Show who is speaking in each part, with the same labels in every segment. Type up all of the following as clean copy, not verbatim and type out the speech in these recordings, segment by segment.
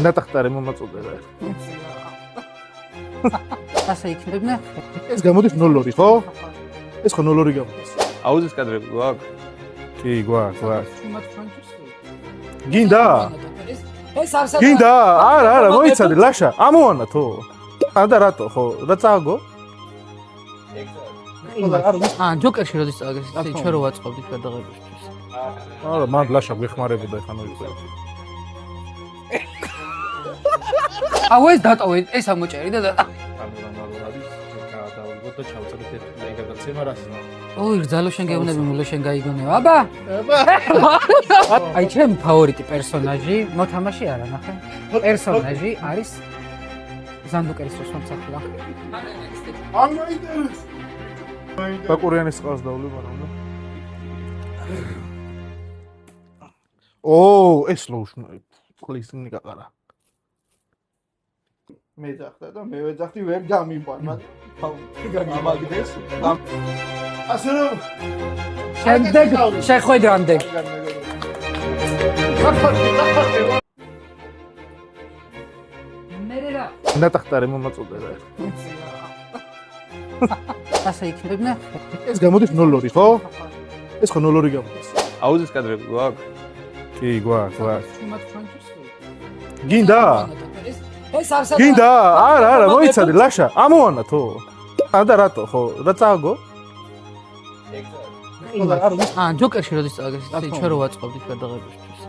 Speaker 1: ნატახტარი მომაწოდე.
Speaker 2: ასე იქნება.
Speaker 1: ეს გამოდის 0-2, ხო? ეს ხო 0-2 გამოდის.
Speaker 3: აუზის კადრები გვაქვს?
Speaker 1: კი, გვაქვს. გინდა?
Speaker 2: ეს არსად
Speaker 1: გინდა? არა, მოიცადე, ლაშა. ამოანა თო. და რატო, ხო? რა წააგო?
Speaker 2: ჯოკერში როდის წავაგეს, ჩვენ რო ვაწყობდით გადაღებისთვის.
Speaker 1: არა, მან ლაშა გვეხმარებოდა ხან მოიწევ.
Speaker 2: აუ ეს დატოვე, ეს ამოჭერი და ოი, რძალო შენ გეუნები, მულო შენ გაიგონებ. აბა! აი, ჩემი ფავორიტი პერსონაჟი, მოთამაში არა, ნახე. პერსონაჟი არის ზანდუკერის მოსამსახურა.
Speaker 1: ან მაინტერესებს. ბაკურიანის წყალს დავლი, მაგრამ და. ო, ეს ლოუშნი ყლის ნიკაყარა.
Speaker 4: მე ძახდა და მე ვეძახდი ვერ გამიყვან, მაგრამ გამაგდეს. ასე რომ
Speaker 2: შემდეგ შეხვედრამდე.
Speaker 1: ნატახტარი მომაწოდე.
Speaker 2: ასე იქნება.
Speaker 1: ეს გამოდის 0-2, ხო? ეს ხო 0-2 გამოდის.
Speaker 3: აუზის კადრები გვაქვს?
Speaker 1: კი, გვაქვს. გინდა?
Speaker 2: ეს არსად
Speaker 1: გინდა? არა, მოიცადე, ლაშა. ამოანა თო. და რატო, ხო? რა წააგო?
Speaker 2: ჯოკერში როდის წავაგეს, ჩვენ რო ვაწყობდით გადაღებისთვის.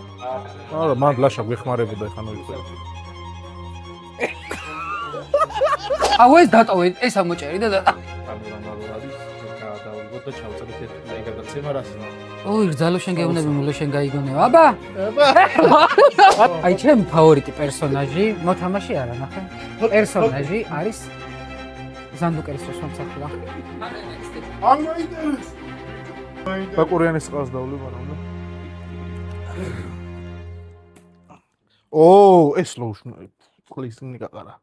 Speaker 1: არა, მან ლაშა გვეხმარებოდა ხან მოიწევ.
Speaker 2: აუ ეს დატოვე, ეს ამოჭერი და ოი, რძალო შენ გეუნები, მულო შენ გაიგონებ. აბა! აი, ჩემი ფავორიტი პერსონაჟი, მოთამაში არა, ნახე. პერსონაჟი არის ზანდუკერის მოსამსახურა.
Speaker 4: ან მაინტერესებს.
Speaker 1: ბაკურიანის წყალს დავლი, მაგრამ და. ო, ეს ლოუშნი ყლის ნიკაყარა.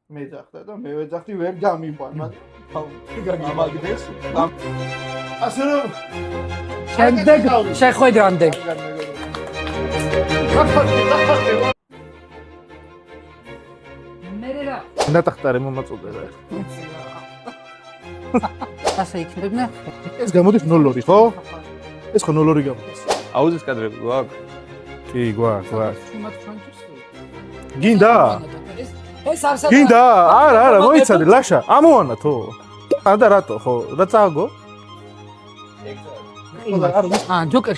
Speaker 4: მე ძახდა და მე ვეძახდი ვერ გამიყვან, მაგრამ გამაგდეს. ასე რომ
Speaker 2: შემდეგ შეხვედრამდე.
Speaker 1: ნატახტარი მომაწოდე.
Speaker 2: ასე იქნება.
Speaker 1: ეს გამოდის 0-2, ხო? ეს ხო 0-2 გამოდის.
Speaker 3: აუზის კადრები გვაქვს?
Speaker 1: კი, გვაქვს. გინდა?
Speaker 2: ეს არსად
Speaker 1: გინდა? არა, მოიცადე, ლაშა. ამოანა თო. და რატო, ხო? რა წააგო?
Speaker 2: ჯოკერში